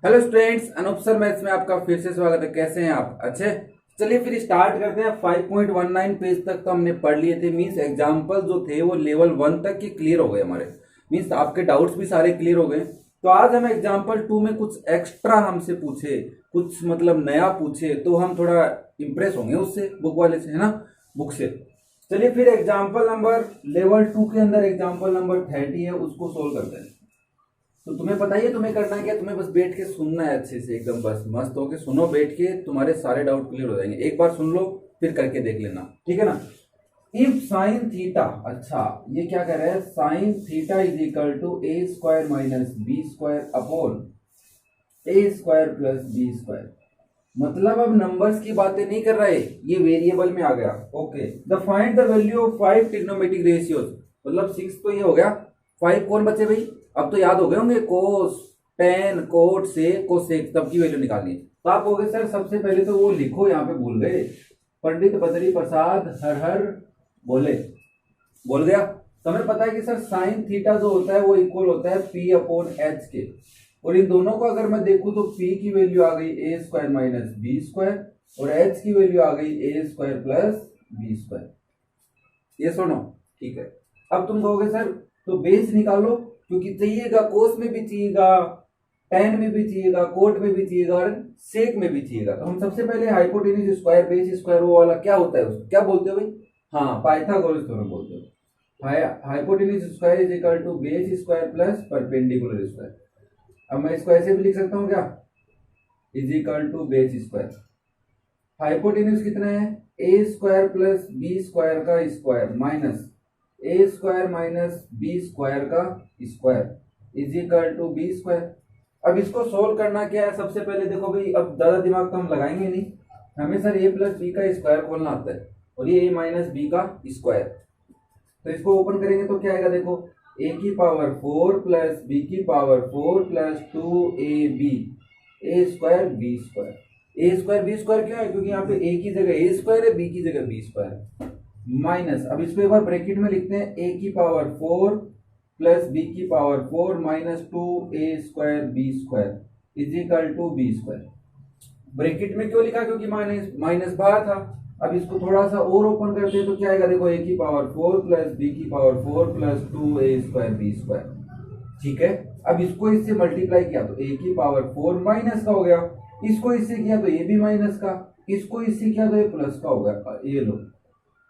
Hello students, Anoop sir maths में आपका फिर से स्वागत है। कैसे हैं आप? अच्छे। चलिए फिर स्टार्ट करते हैं। 5.19 पेज तक तो हमने पढ़ लिए थे। मीन्स एग्जाम्पल जो थे वो लेवल 1 तक के क्लियर हो गए हमारे। मीन्स आपके डाउट्स भी सारे क्लियर हो गए। तो आज हम एग्जाम्पल 2 में कुछ एक्स्ट्रा हमसे पूछे, कुछ मतलब नया पूछे, तो हम थोड़ा इंप्रेस होंगे उससे, बुक वाले से, है ना, बुक से। चलिए फिर एग्जाम्पल नंबर लेवल 2 के अंदर एग्जाम्पल नंबर 30 है, उसको सोल्व करते हैं। तो तुम्हें पता ही है तुम्हें करना है क्या। तुम्हें बस बैठ के सुनना है अच्छे से, एकदम बस मस्त होके सुनो बैठ के, तुम्हारे सारे डाउट क्लियर हो जाएंगे। एक बार सुन लो फिर करके देख लेना, ठीक है ना। इफ साइन थीटा, अच्छा ये क्या कह रहा है, sine theta is equal to A square minus B square upon A square plus B square. मतलब अब नंबर्स की बातें नहीं कर रहे, ये वेरिएबल में आ गया। Okay, the find the value of 5 trigonometric ratios. मतलब 6 तो ये हो गया, 5 कौन बचे भाई? अब तो याद हो गए होंगे, कोस, टेन, कोट से कोसेक, सबकी वैल्यू निकालनी है। तो आप कहोगे सर सबसे पहले तो वो लिखो, यहाँ पे भूल गए। पंडित बद्री प्रसाद हर हर बोले, बोल गया। तो हमें पता है कि सर साइन थीटा जो होता है वो इक्वल होता है पी अपॉन एच के। और इन दोनों को अगर मैं देखूं तो पी की वैल्यू आ गई ए स्क्वायर माइनस बी स्क्वायर और एच की वैल्यू आ गई ए स्क्वायर प्लस बी स्क्वायर। ये सुनो, ठीक है। अब तुम कहोगे सर तो बेस निकालो, क्योंकि चाहिएगा, कोस में भी चाहिएगा, टेन में भी चाहिएगा, कोट में भी चाहिएगा और सेक में भी चाहिएगा। तो हम सबसे पहले हाइपोटेन्यूज स्क्वायर बेस स्क्वायर वो वाला क्या होता है, उसको क्या बोलते हो भाई? हाँ, पाइथागोरस थ्योरम बोलते हो। Hypotenuse square is equal to base square plus perpendicular square. अब मैं इसको ऐसे भी लिख सकता हूँ क्या, is equal to base square. Hypotenuse कितना है, A square plus B square का square minus A square minus B square का square is equal to B square. अब इसको सोल्व करना क्या है, सबसे पहले देखो भाई, अब ज्यादा दिमाग तो हम लगाएंगे नहीं, हमें सर ए प्लस बी का स्क्वायर खोलना आता है और ये ए माइनस बी का स्क्वायर। तो इसको ओपन करेंगे तो क्या आएगा, देखो ए की पावर 4 प्लस बी की पावर 4 प्लस 2ab ए स्क्वायर बी स्क्वायर। ए स्क्वायर बी स्क्वायर क्यों है, क्योंकि यहाँ पे ए की जगह ए स्क्वायर है, बी की जगह बी स्क्वायर माइनस। अब इसको एक बार ब्रैकेट में लिखते हैं, ए की पावर 4 प्लस बी की power 4 minus 2a square B square is equal to B square. Bracket में क्यों लिखा, क्योंकि माइनस माइनस बाहर था। अब इसको थोड़ा सा और ओपन करते हैं तो क्या आएगा, देखो ए की पावर 4 प्लस बी की power 4 plus 2a square B square, ठीक है। अब इसको इससे मल्टीप्लाई किया तो ए की पावर 4 माइनस का हो गया, इसको इससे किया तो ये भी माइनस का, इसको इससे किया तो ये प्लस का हो गया। ये लो,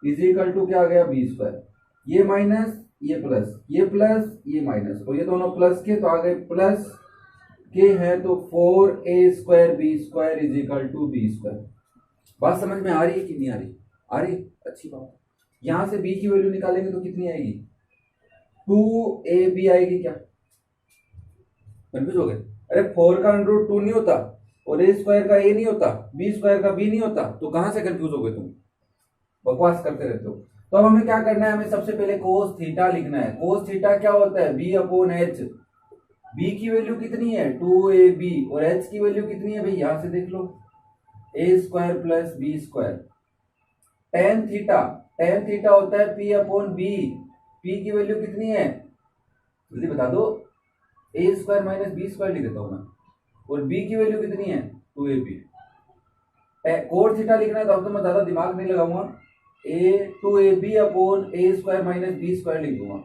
इज इक्वल टू क्या आ गया, बी स्क्वायर। ये माइनस ये प्लस, ये प्लस ये माइनस, और ये दोनों प्लस के तो आ गए प्लस के हैं, तो 4a square B square is equal to B square. बात समझ में आ रही है कि नहीं आ रही? आ रही, अच्छी बात। यहां से b की वैल्यू निकालेंगे तो कितनी आएगी, 2ab आएगी क्या? कंफ्यूज हो गए? अरे 4 का अंडर रूट 2 नहीं होता और a स्क्वायर का a नहीं होता, b स्क्वायर का b नहीं होता, तो कहां से कंफ्यूज हो गए तुम? बकवास करते रहते हो। तो अब हमें क्या करना है, हमें सबसे पहले कोस थीटा लिखना है। कोस थीटा क्या होता है, बी अपॉन एच। बी की वैल्यू कितनी है, 2ab, और एच की वैल्यू कितनी है भाई, यहां से देख लो, A square plus B square. Tan theta, tan theta होता है पी अपॉन बी। पी की वैल्यू कितनी है, जल्दी बता दो, A square minus B square लिख देता हूं मैं, और बी की वैल्यू कितनी है, 2ab। कोट थीटा लिखना है तो अब तो मैं ज्यादा दिमाग नहीं लगाऊंगा, ए 2ab upon A square minus B square लिख दूंगा।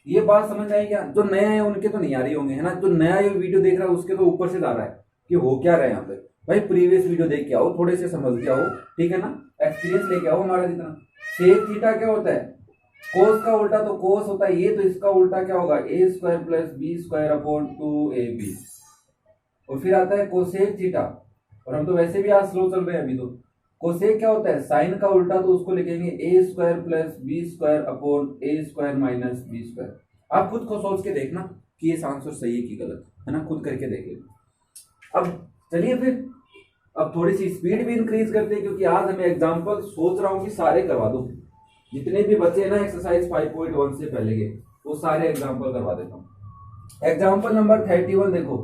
ये बात समझ आई क्या? जो नया है उनके तो नहीं आ रही होंगे, है ना। जो नया ये वीडियो देख रहा है उसके तो ऊपर से जा रहा है कि हो क्या रहा है यहाँ पे। भाई प्रीवियस वीडियो देख के आओ, थोड़े से समझ के आओ, ठीक है ना, एक्सपीरियंस लेके आओ हमारा जितना। सेक थीटा क्या होता है, कोस का उल्टा तो कोस होता है ये, तो इसका उल्टा क्या होगा, A square plus B square upon 2ab। और फिर आता है कोसेक थीटा, और हम तो वैसे भी आज स्लो चल रहे हैं अभी। तो कोसेक क्या होता है, साइन का उल्टा, तो उसको लिखेंगे A square plus B square upon A square minus B square. आप खुद को सोच के देखना कि ये आंसर सही है कि गलत है ना, खुद करके देख लेना। अब चलिए फिर, अब थोड़ी सी स्पीड भी इंक्रीज करते हैं, क्योंकि आज हमें एग्जाम्पल सोच रहा हूँ कि सारे करवा दूं, जितने भी बचे ना एक्सरसाइज 5.1 से पहले के, वो सारे एग्जाम्पल करवा देता हूँ। एग्जाम्पल नंबर 31 देखो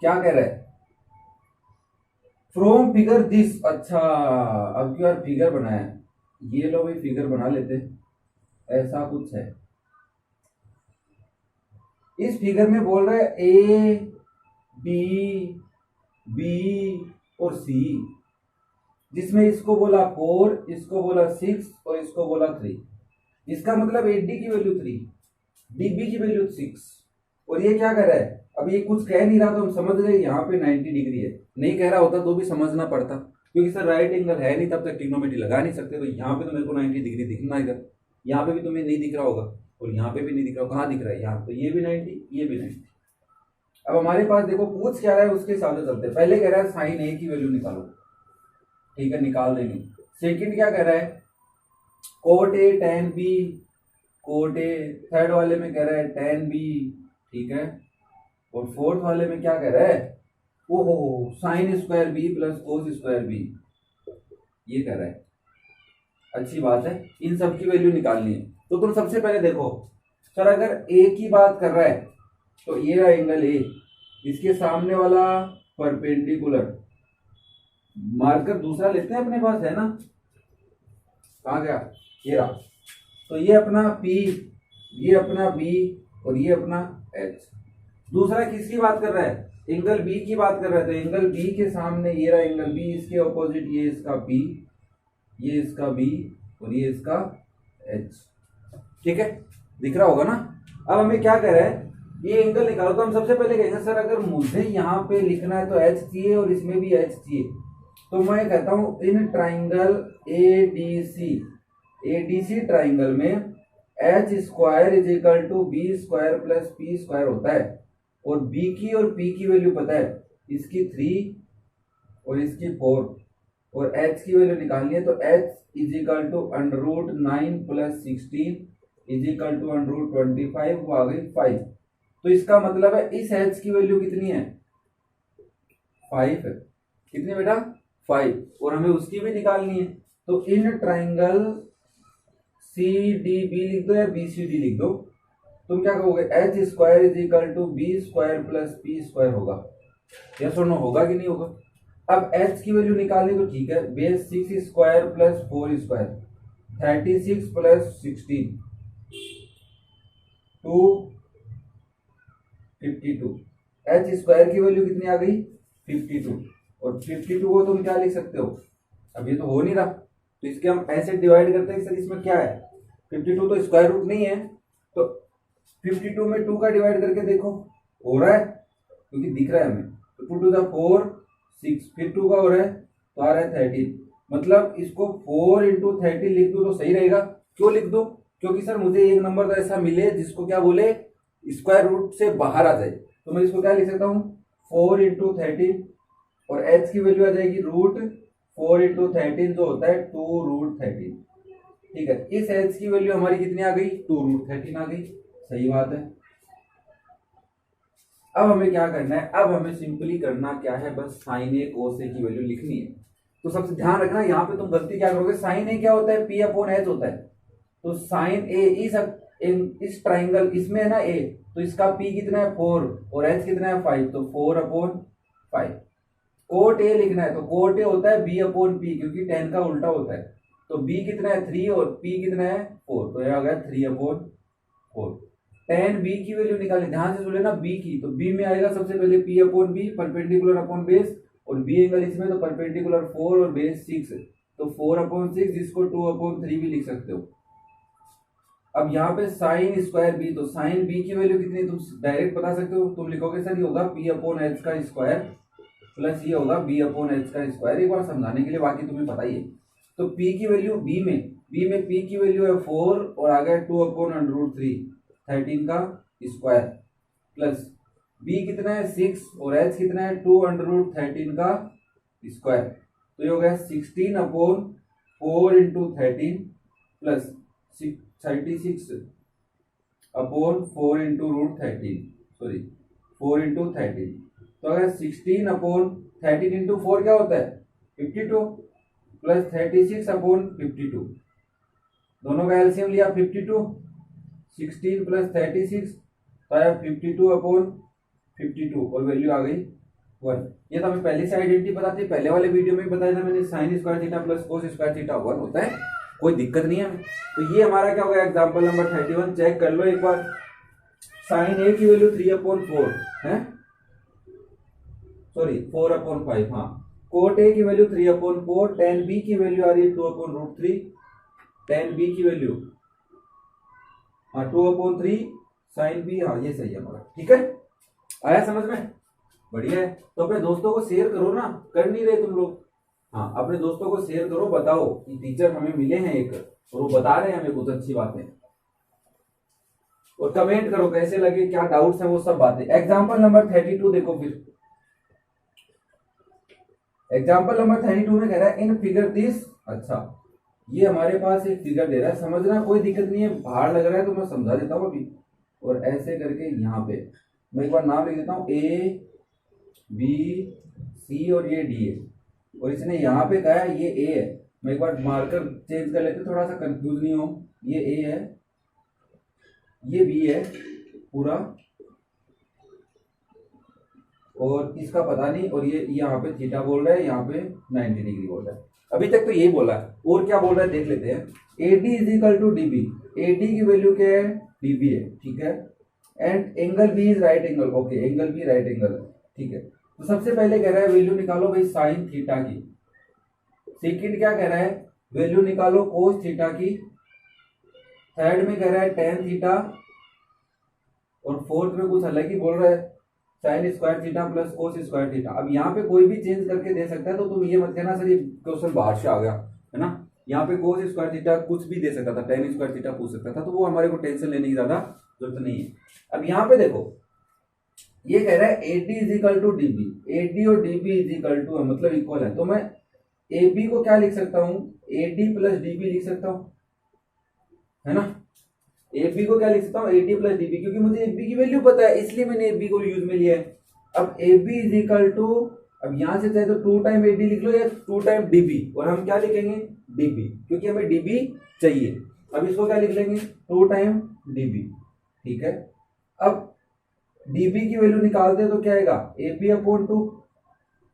क्या कह रहा है, फ्रॉम फिगर दिस। अच्छा, अब क्यों यार फिगर बनाया है, ये लो भाई फिगर बना लेते हैं। ऐसा कुछ है, इस फिगर में बोल रहा है ए डी, बी और सी, जिसमें इसको बोला 4, इसको बोला 6 और इसको बोला 3। इसका मतलब 8D की वैल्यू 3, DB की वैल्यू 6। और ये क्या कर रहा है, अब ये कुछ कह नहीं रहा तो हम समझ गए यहाँ पे 90 डिग्री है। नहीं कह रहा होता तो भी समझना पड़ता, क्योंकि सर राइट एंगल है नहीं, तब तक ट्रिग्नोमेट्री लगा नहीं सकते। तो यहाँ पे तो मेरे को 90 डिग्री दिखना है, यहाँ पे भी तुम्हें नहीं दिख रहा होगा और यहाँ पे भी नहीं दिख रहा, कहाँ दिख रहा है, यहाँ। तो ये भी 90, ये भी 90। अब हमारे पास देखो पूछ क्या रहा है, उसके हिसाब से चलते हैं। पहले कह रहा है साइन ए की वैल्यू निकालो, ठीक है, निकाल देंगे। सेकंड क्या कह रहा है, कोट ए tan बी, कोट ए। थर्ड वाले में कह रहा है tan बी, ठीक है। और फोर्थ वाले में क्या कह रहा है, ओहो sine square B plus cos square B, ये कह रहा है। अच्छी बात है, इन सब की वैल्यू निकालनी है। तो तुम सबसे पहले देखो सर, अगर ए की बात कर रहा है तो ये रहा एंगल ए, इसके सामने वाला परपेंडिकुलर, मार्कर दूसरा लेते हैं अपने पास, है ना, कहाँ गया, ये रहा। तो ये अपना P, ये अपना B और ये अपना H। दूसरा किसकी बात कर रहा है, एंगल B की बात कर रहा है। तो एंगल B के सामने ये रहा एंगल B, इसके ऑपोजिट ये इसका P, ये इसका B और ये इसका H, ठीक है, दिख रहा होगा ना। अब हमें क्या कह रहा है, ये एंगल निकालो। तो हम सबसे पहले कहेंगे सर अगर मुझे यहाँ पे लिखना है तो H चाहिए और इसमें भी H चाहिए, तो मैं कहता हूँ इन ट्राइंगल ADC ट्राइंगल में H square is equal to B square plus P square होता है। और B की और P की वैल्यू पता है, इसकी 3 और इसकी 4, और H की वैल्यू निकालनी है। तो H is equal to √9 plus 16 is equal to √25, वो आ गई 5। तो इसका मतलब है इस H की वैल्यू कितनी है, 5 है। कितनी बेटा, 5, और हमें उसकी भी निकालनी है। तो इन ट्राइंगल CDB लिख दो या BCD लिख दो, तुम क्या कहोगे, H square is equal to B square plus P square होगा, या सुनो होगा कि नहीं होगा। अब H की वैल्यू निकालनी तो ठीक है, base 6 square plus 4 square 36 plus 16 252। H square की वैल्यू कितनी आ गई, 52। और 52 को तुम क्या लिख सकते हो, अब ये तो हो नहीं रहा, तो इसके हम ऐसे डिवाइड करते हैं सर इसमें क्या है, 52 तो स्क्वायर रूट नहीं है, तो 52 में 2 का डिवाइड करके देखो, हो रहा है क्योंकि दिख रहा है हमें। तो 2 to the 4 6, फिर 2 का हो रहा है तो आ रहा है 13। मतलब इसको 4 into 13 लिख दो तो सही रहेगा। क्यों लिख दो, क्योंकि सर मुझे एक नंबर तो ऐसा मिले जिसको क्या बोले, स्क्वायर रूट से बाहर आ जाए। तो मैं इसको क्या लिख सकता हूँ, 4 into 13, और H की वैल्यू आ जाएगी √4 into 13 जो होता है 2√13, ठीक है। इस H की वैल्यू हमारी कितनी आ गई, 2√13 आ गई, सही बात है। अब हमें क्या करना है, अब हमें सिंपली करना क्या है, बस साइन ए कोस ए की वैल्यू लिखनी है। तो सबसे ध्यान रखना, यहाँ पे तुम गलती क्या करोगे, साइन ए क्या होता है, P/H होता है। तो साइन ए इस ट्राइंगल इसमें है ना ए, तो इसका P कितना है 4 और H कितना है 5, तो 4/5। कोट ए लिखना है तो कोट ए होता है B/P, क्योंकि 10 का उल्टा होता है। तो B कितना है 3 और P कितना है 4, तो यह आ गया 3/4। tan B की वैल्यू निकालें, ध्यान से सुन लेना, B की, तो B में आएगा सबसे पहले P/B परपेंडिकुलर अपॉन बेस, और B एंगल इसमें तो परपेंडिकुलर 4 और बेस 6, तो 4/6, जिसको 2/3 भी लिख सकते हो। अब यहाँ पे साइन स्क्वायर B, तो साइन B की वैल्यू कितनी तुम डायरेक्ट बता सकते हो, तुम लिखोगे सर ये होगा P/H का स्क्वायर प्लस ये होगा B/H का स्क्वायर, एक बार समझाने के लिए, बाकी तुम्हें पता ही है। तो P की वैल्यू B में P की वैल्यू है 4 और आ गया 2/√3, 13 का स्क्वायर, प्लस B कितना है 6 और H कितना है 2√13 का स्क्वायर, तो ये हो गया 16/4 into 13 plus 36/4 into √13, sorry 4 into 13, तो अगर 16/13 into 4 क्या होता है 52, प्लस 36/52, दोनों का एलसीएम लिया 52, 16 प्लस 36, तो आया 52/52, और वैल्यू आ गई 1। ये तो हमें पहले से आइडेंटिटी पता थी, पहले वाले वीडियो में बताया था मैंने, sine square theta plus cos square theta 1 होता है, कोई दिक्कत नहीं है हमें। तो ये हमारा क्या होगा, एग्जांपल नंबर 31, चेक कर लो एक बार। साइन ए की वैल्यू 3/4 है, सॉरी 4/5, हाँ। कोट ए की वैल्यू 3/4, tan बी की वैल्यू आ रही है 2/√3, tan बी की वैल्यू हाँ 2/3, sin बी, हाँ ये सही है हमारा, ठीक है। आया समझ में? बढ़िया है। तो अपने दोस्तों को शेयर करो ना, कर नहीं रहे तुम लोग। हाँ अपने दोस्तों को शेयर करो, बताओ कि टीचर हमें मिले हैं एक और वो बता रहे हैं हमें कुछ अच्छी बातें, और कमेंट करो कैसे लगे, क्या डाउट्स हैं, वो सब बातें। एग्जाम्पल नंबर 32 देखो फिर। एग्जाम्पल नंबर 32 में कह रहा है इन फिगर दिस, अच्छा ये हमारे पास एक फिगर दे रहा है, समझना कोई दिक्कत नहीं है, बाहर लग रहा है तो मैं समझा देता हूँ अभी। और ऐसे करके यहाँ पे मैं एक बार नाम लिख देता हूँ, ए बी सी और ये डी है, और इसने यहाँ पे कहा है ये ए है। मैं एक बार मार्कर चेंज कर लेते थोड़ा सा कंफ्यूज नहीं हो। ये ए है, ये बी है पूरा, और इसका पता नहीं, और ये यहाँ पे थीटा बोल रहा है, यहाँ पे 90 डिग्री बोल रहा है। अभी तक तो यही बोला है, और क्या बोल रहा है देख लेते हैं। AD is equal to DB, AD की वैल्यू क्या है, DB है, ठीक है। And angle B is right angle, okay angle B right angle, ठीक है। तो सबसे पहले कह रहा है वैल्यू निकालो भाई साइन थीटा की। सेकंड क्या कह रहा है, वैल्यू निकालो कोस थीटा की। थर्ड में कह रहा है टेन थीटा, और फोर्थ में कुछ अलग ही बोल रहा है, sine square theta plus cos square theta. अब यहाँ पे कोई भी चेंज करके दे सकता है, तो तुम ये मत कहना सर ये क्वेश्चन बाहर से आ गया है ना। यहाँ पे कोस स्क्वायर थीटा कुछ भी दे सकता था, टेन स्क्वायर थीटा पूछ सकता था, तो वो हमारे को टेंशन लेने की ज्यादा जरूरत नहीं है। अब यहाँ पे देखो ये कह रहा है AD is equal to DB, AD और DB इज इक्वल टू मतलब इक्वल है, तो मैं AB को क्या लिख सकता हूँ, AD प्लस DB लिख सकता हूँ, है ना। AB को क्या लिख सकता हूँ, AD प्लस DB, क्योंकि मुझे AB की वैल्यू पता है इसलिए मैंने AB को यूज में लिया है। अब AB इज इक्वल टू, अब यहां से चाहे तो 2 टाइम AD लिख लो या 2 टाइम DB, और हम क्या लिखेंगे DB, क्योंकि हमें DB चाहिए। अब इसको क्या लिख लेंगे 2 टाइम DB, ठीक है। अब DB की वैल्यू निकालते हैं तो क्या आएगा AB/2,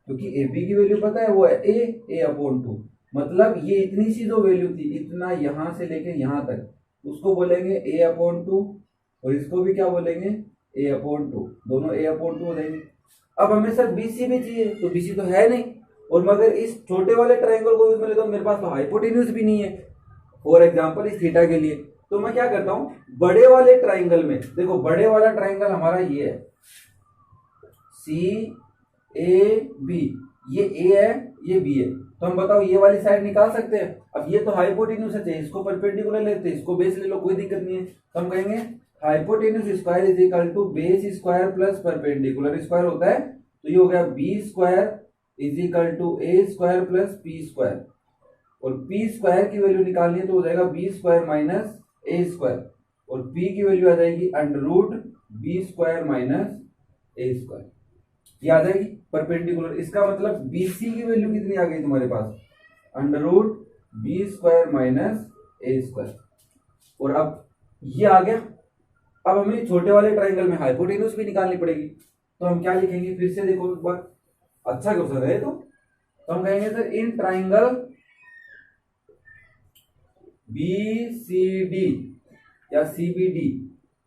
क्योंकि AB की वैल्यू पता है वो है A/2, मतलब ये इतनी सी जो वैल्यू थी, इतना यहां से लेके यहां तक, उसको बोलेंगे A/2, और इसको भी क्या बोलेंगे A/2, दोनों A/2 हो जाएंगे। अब हमें सर BC भी चाहिए, तो BC तो है नहीं, और मगर इस छोटे वाले ट्रायंगल को यूज में लेता हूं, मेरे पास तो हाइपोटेन्यूज भी नहीं है, फॉर एग्जांपल इस थीटा के लिए। तो मैं क्या करता हूं, बड़े वाले ट्रायंगल में देखो, बड़े वाला ट्रायंगल हमारा ये है CAB, ये A है ये B है, तो हम बताओ ये वाली साइड निकाल सकते हैं। अब ये तो हाइपोटेन्यूज है, इसको परपेंडिकुलर लेते हैं, इसको बेस ले लो, कोई दिक्कत नहीं है। तो हम कहेंगे hypotenuse square is equal to base square plus perpendicular square होता है, तो ये हो गया B square is equal to A square plus P square, और P स्क्वायर की वैल्यू निकालनी है तो हो जाएगा B square minus A square, और P की वैल्यू आ जाएगी √B square minus A square, ये आ जाएगी परपेंडिकुलर। इसका मतलब BC की वैल्यू कितनी आ गई तुम्हारे पास, √B square minus A square, और अब ये आ गया। अब हमें छोटे वाले ट्रायंगल में हाइपोटेन्यूज भी निकालनी पड़ेगी, तो हम क्या लिखेंगे फिर से देखो एक बार, अच्छा क्वेश्चन है तो हम कहेंगे सर इन ट्रायंगल BCD या CBD,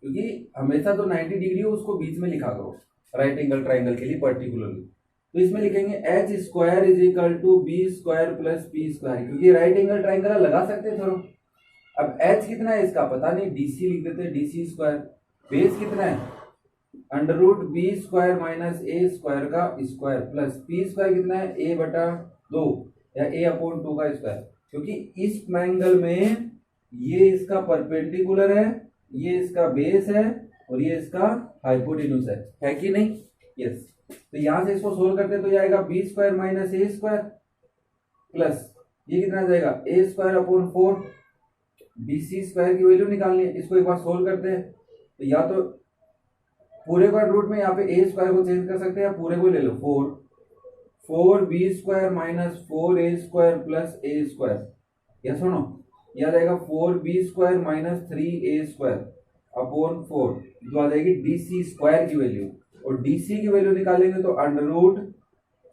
क्योंकि हमेशा तो 90 डिग्री हो उसको बीच में लिखा करो राइट एंगल ट्रायंगल के लिए पर्टिकुलरली, तो इसमें लिखेंगे H square is equal to B square plus P square, क्योंकि राइट एंगल ट्रायंगल लगा सकते हैं थोड़ा। अब H कितना है इसका पता नहीं, DC लिख देते हैं DC स्क्वायर। बेस कितना है √B square minus A square का स्क्वायर प्लस P स्क्वायर कितना है A/2 या A/2 का स्क्वायर, क्योंकि इस ट्रायंगल में ये इसका परपेंडिकुलर है, ये इसका बेस है, और ये इसका हाइपोटेन्यूज है कि नहीं, यस। तो यहां से इसको सोल्व करते हैं तो ये आएगा B square minus A square plus ये कितना आ जाएगा A square upon 4, BC square की वैल्यू निकालनी है, इसको एक बार सोल्व करते हैं तो या तो पूरे का रूट में यहाँ पे A स्क्वायर को चेंज कर सकते हैं, या पूरे को ले लो 4B square minus 4A square plus A square, या सुनो यह आ जाएगा 4B square minus 3A square upon 4, जो आ जाएगी DC स्क्वायर की वैल्यू, और DC की वैल्यू निकालेंगे तो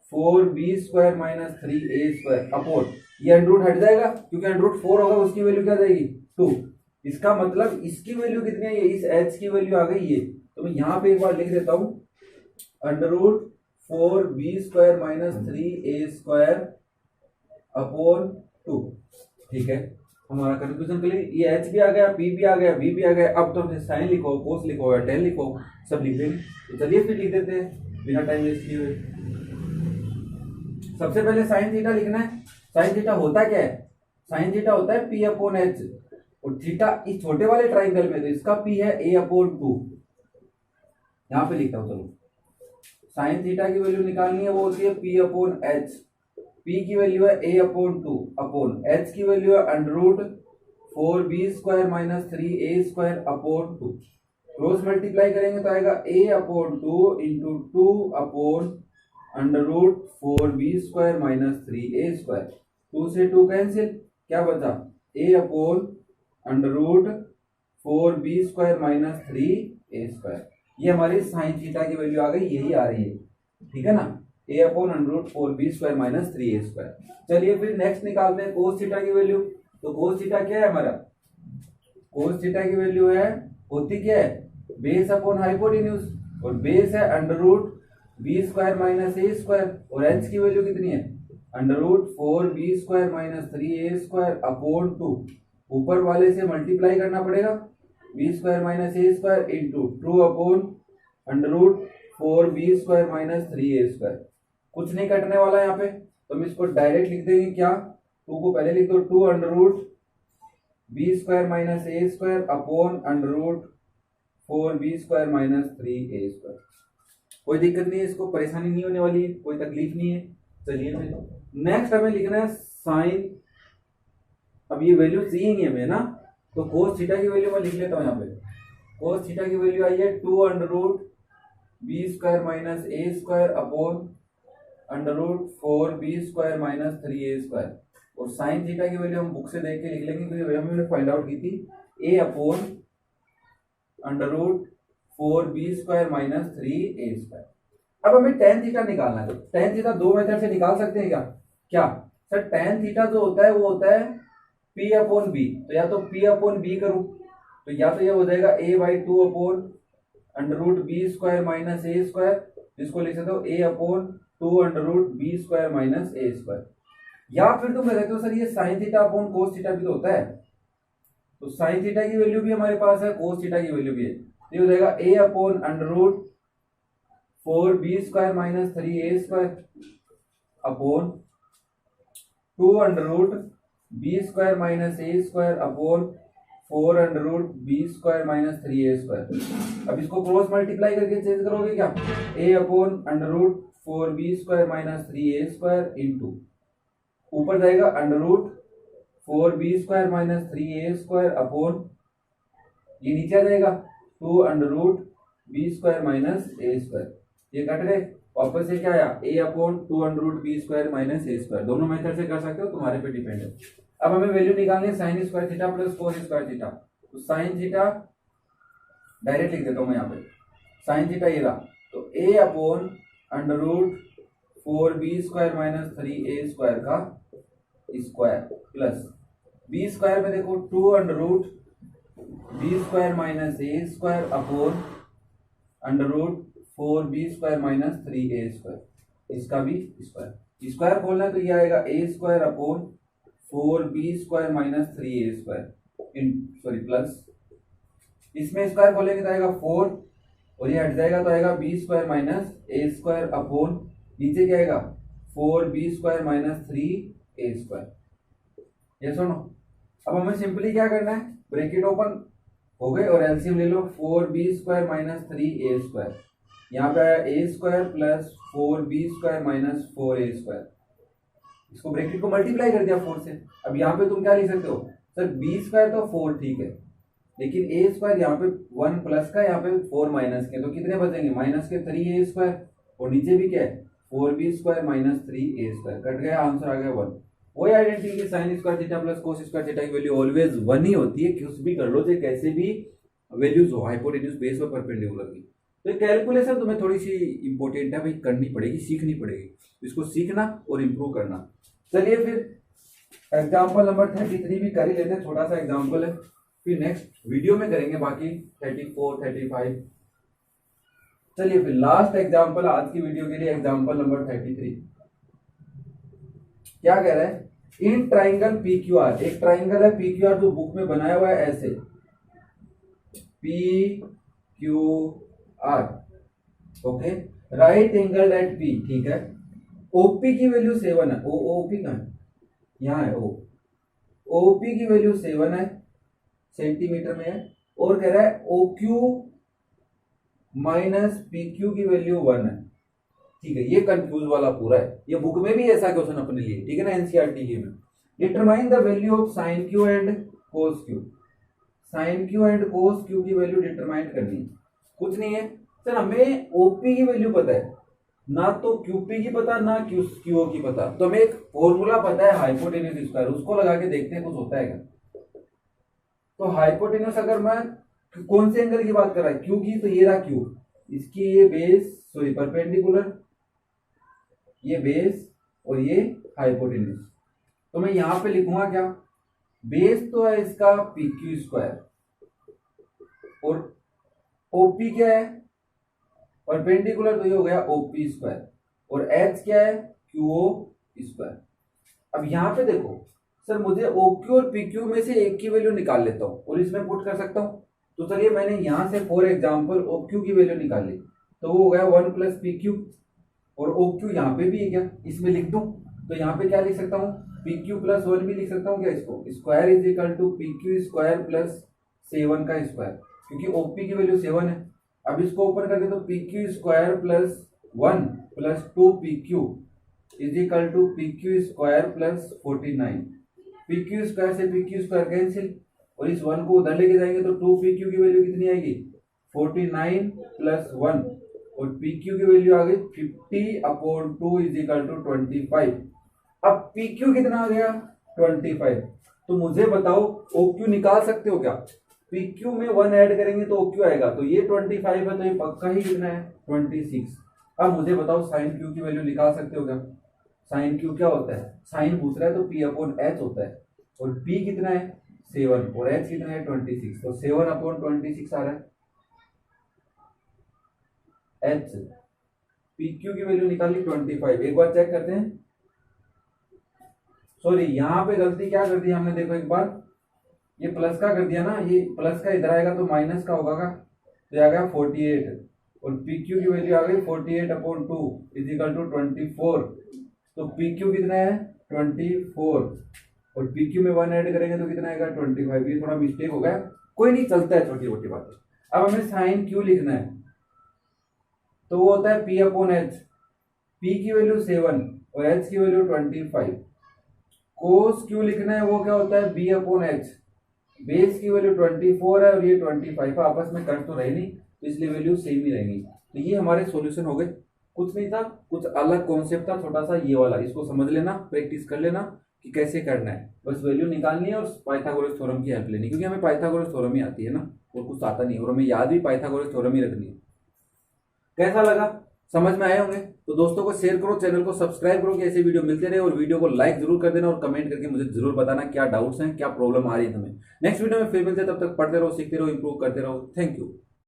√4B square minus 3A square upon, ये √ हट जाएगा क्योंकि √4 होगा, उसकी वैल्यू क्या जाएगी 2। इसका मतलब इसकी वैल्यू कितनी है, इस H की वैल्यू आ गई ये, तो मैं यहाँ पे एक बार लिख देता हूँ 4b² माइनस 3a² अपॉन 2। ठीक है, हमारा कंफ्यूजन के लिए ये एच भी आ गया, पी भी आ गया, वी भी आ गया। अब तो साइन लिखो, कोस लिखो या टेन लिखो, सब लिख देंगे। तो चलिए फिर लिख देते हैं बिना टाइम वेस्ट किए हुए। सबसे पहले साइन थीटा लिखना है। साइन थीटा होता क्या है? साइन थीटा होता है पी अपॉन एच, और थीटा इस छोटे वाले ट्राइंगल में तो इसका पी है ए अपॉन 2। यहां पे लिखता हूं, चलो साइन थीटा की वैल्यू निकालनी है, वो होती है पी अपॉन एच। पी की वैल्यू है ए अपॉन 2 अपॉन एच की वैल्यू है √4b² minus 3a² upon 2। Cross multiply करेंगे तो आएगा A upon 2 into 2 upon √4b² minus 3a²। 2 से 2 कैंसिल, क्या बचा? A upon √4b² minus 3a²। ये हमारी साइन थीटा की वैल्यू आ गई, यही आ रही है। ठीक है ना, ए अपॉन √4b² माइनस 3a²। चलिए फिर नेक्स्ट निकालते हैं कोस थीटा की वैल्यू। तो कोस थीटा क्या है हमारा? कोस थीटा की वैल्यू है, होती क्या है? बेस अपॉन हाइपोटेन्यूज, और बेस है √b² माइनस a², और एच की वैल्यू कितनी है? √4b² minus 3a² upon 2। ऊपर वाले से मल्टीप्लाई करना पड़ेगा, b² minus a² into 2 upon √4b² minus 3a²। कुछ नहीं कटने वाला यहाँ पे, तो हम इसको डायरेक्ट लिख देंगे। क्या? 2 को पहले लिख दो, 2 √b² minus a² upon √4b² minus 3a²। कोई दिक्कत नहीं है, इसको परेशानी नहीं होने वाली है, कोई तकलीफ नहीं है। चलिए फिर नेक्स्ट हमें लिखना है साइन। अब ये वैल्यू सी नहीं है ना, तो कोस थीटा की वैल्यू मैं लिख लेता हूँ यहाँ पे। कोस थीटा की वैल्यू आई है 2 √b² minus a² upon √4b² minus 3a²। और साइन थीटा की वैल्यू हम बुक से देख के लिख लेंगे, क्योंकि हमने फाइंड आउट की थी a upon √4b² minus 3a²। अब हमें टेन थीटा निकालना है। तो टेन थीटा दो मेथड से निकाल सकते हैं क्या? क्या सर? टेन थीटा जो होता है वो होता है p अपॉन बी। तो या तो p अपॉन बी करूं, तो या तो ये हो जाएगा a/2 upon √b² minus a², जिसको लिख सकते हो a upon 2 √b² minus a²। या फिर तुम कह सकते हो सर ये sine theta upon cos theta भी तो होता है। तो साइन थीटा की वैल्यू भी हमारे पास है, कोस थीटा की वैल्यू भी है। तो ये हो जाएगा a upon √4b² minus 3a² upon 2 √b² minus a² upon 4 √b² minus 3a²। अब इसको क्रॉस मल्टीप्लाई करके चेंज करोगे क्या? a upon √4b² minus 3a² into ऊपर जाएगा √4b² माइनस 3a² अपॉन, ये नीचे आ जाएगा 2 √b² माइनस a²। ये कट गए, वापस से क्या आया? a upon 2 √b² minus a²। दोनों मेथड से कर सकते हो, तुम्हारे पे डिपेंड है। अब हमें वैल्यू निकालनी है sine square theta plus cos square theta. तो साइन थीटा डायरेक्ट लिख देता हूं मैं यहाँ पे, साइन थीटा ये रहा, तो a upon √4b² minus 3a² का स्क्वायर प्लस b² में देखो 2 √b² minus a² upon √4b² minus 3a², इसका भी स्क्वायर। स्क्वायर खोलना है तो ये आएगा a² upon 4b² minus 3a², sorry plus, इसमें स्क्वायर खोलेंगे तो आएगा 4, और ये हट जाएगा तो आएगा b² माइनस a² अपॉन नीचे क्या आएगा? 4b² minus 3a²। ये सुनो, अब हमें सिंपली क्या करना है? ब्रैकेट ओपन हो गए और एलसीएम ले लो। 4b² माइनस 3a², यहाँ पे आया a² plus 4b² minus 4a²। इसको ब्रैकेट को मल्टीप्लाई कर दिया 4 से। अब यहाँ पे तुम क्या लिख सकते हो? सर b² तो 4 ठीक है, लेकिन a² यहाँ पे 1 प्लस का, यहाँ पे 4 माइनस के, तो कितने बचेंगे? माइनस के 3a², और नीचे भी क्या है? 4b² minus 3a²। कट गया, आंसर आ गया 1। वही आइडेंटिटी की sine square theta plus cos square theta की वैल्यू ऑलवेज 1 ही होती है, कुछ भी कर लो, चाहे कैसे भी वैल्यूज हो, हाइपोटेन्यूज बेस पर परपेंडिकुलर की। तो कैलकुलेशन तुम्हें थोड़ी सी इंपॉर्टेंट है भाई, करनी पड़ेगी, सीखनी पड़ेगी, इसको सीखना और इम्प्रूव करना। चलिए फिर एग्जाम्पल नंबर 33 भी कर ही लेते हैं, छोटा सा एग्जाम्पल है, फिर नेक्स्ट वीडियो में करेंगे बाकी 34, 35। चलिए फिर लास्ट एग्जांपल आज की वीडियो के लिए, एग्जांपल नंबर 33। क्या कह रहा है, in triangle P Q R, एक ट्राइंगल है पी क्यू आर जो बुक में बनाया हुआ है ऐसे P Q R, okay, right angle at P, ठीक है। ओपी की वैल्यू 7 है, ओपी कहाँ है, यहाँ है, ओपी की वैल्यू 7 है, सेंटीमीटर में है, और कह रहा है O Q minus P Q की वैल्यू 1 है, ठीक है। ये कंफ्यूज वाला पूरा है, ये बुक में भी ऐसा क्वेश्चन अपने लिए, ठीक है ना, एनसीईआरटी की में। Determine the value of sine Q and cos Q, sine Q and cos Q की वैल्यू डिटरमाइन करनी है, कुछ नहीं है सर, हमें ओपी की वैल्यू पता है, ना तो क्यूपी की पता ना क्यूओ की पता, तो हमें एक फॉर्मूला पता है हाइपोटेन्यूज स्क्वायर, उसको लगा के देखते हैं कुछ होता है क्या। तो हाइपोटेन्यूज अगर मैं कौन से एंगल की बात कर रहा है, क्यू की, तो ये रहा क्यू, इसकी ये बेस, सॉरी परपेंडिकुलर, ये बेस और ये हाइपोटेन्यूज। तो मैं यहां पे लिखूंगा क्या, बेस तो है इसका पी क्यू स्क्वायर, और ओपी क्या है परपेंडिकुलर, तो ये हो गया ओपी स्क्वायर, और एच क्या है क्यूओ स्क्वायर। अब यहां पे देखो सर, मुझे ओक्यू और पीक्यू में से एक की वैल्यू निकाल लेता हूं और इसमें पुट कर सकता हूं। तो चलिए मैंने यहां से फॉर एग्जांपल ओक्यू की वैल्यू निकाल ली, तो वो हो गया 1 प्लस पी क्यू, और ओक्यू यहाँ पे भी है क्या, इसमें लिख दूं, तो यहाँ पे क्या लिख सकता हूँ, पी क्यू प्लस 1 भी लिख सकता हूँ क्या, इसको square is equal to P Q square plus 7 का स्क्वायर, क्योंकि ओपी की वैल्यू 7 है। अब इसको ओपन करके तो P Q square plus 1 plus 2 P Q is equal to P Q square plus 49, P Q square से पी क्यू स्क्वायर कैंसिल, और इस 1 को उधर लेके जाएंगे तो 2 पी क्यू की वैल्यू कितनी आएगी, 49 प्लस 1, और पी क्यू की वैल्यू आ गई 50/2 इज इक्वल टू 25। अब पी क्यू कितना आ गया 25, तो मुझे बताओ ओ क्यू निकाल सकते हो क्या, पी क्यू में 1 ऐड करेंगे तो ओ क्यू आएगा, तो ये 25 है, तो ये पक्का ही कितना है 26। अब मुझे बताओ साइन क्यू की वैल्यू निकाल सकते हो क्या, साइन क्यू क्या होता है, साइन पूछ रहा है तो पी अपॉन एच होता है, और पी कितना है 7 और एच कितना है 26, तो 7/26 आ रहा है एच। पी क्यू की वैल्यू निकाली 25, एक बार चेक करते हैं, सॉरी यहाँ पे गलती क्या कर दी हमने, देखो एक बार, ये प्लस का कर दिया ना, ये प्लस का इधर आएगा तो माइनस का होगा, तो आ गया 48, और पी क्यू की वैल्यू आ गई 48/2 इज इक्वल टू 24, तो पी क्यू कितना है 24, और पी क्यू में 1 ऐड करेंगे तो कितना आएगा 25, ये थोड़ा मिस्टेक हो गया, कोई नहीं, चलता है, छोटी मोटी बात है। अब हमें साइन क्यू लिखना है, तो वो होता है पी अपॉन एच, पी की वैल्यू 7 और एच की वैल्यू 25। कोस क्यू लिखना है, वो क्या होता है बी अपॉन एच, बेस की वैल्यू 24 है और ये 25, आपस में कट तो रहे नहीं, तो इसलिए वैल्यू सेम ही रहेंगी। तो ये हमारे सॉल्यूशन हो गए, कुछ नहीं था, कुछ अलग कॉन्सेप्ट था छोटा सा ये वाला, इसको समझ लेना, प्रैक्टिस कर लेना कि कैसे करना है, बस वैल्यू निकालनी है और पाइथागोरस थ्योरम की हेल्प लेनी, क्योंकि हमें पाइथागोरस थ्योरम ही आती है ना, और कुछ आता नहीं, और हमें याद भी पाइथागोरस थ्योरम ही रखनी है। कैसा लगा, समझ में आए होंगे, तो दोस्तों को शेयर करो, चैनल को सब्सक्राइब करो कि ऐसे वीडियो मिलते रहे, और वीडियो को लाइक जरूर कर देना, और कमेंट करके मुझे जरूर बताना क्या डाउट्स हैं, क्या प्रॉब्लम आ रही है तुम्हें। नेक्स्ट वीडियो में फिर मिलते हैं, तब तक पढ़ते रहो, सीखते रहो, इंप्रूव करते रहो। Thank you.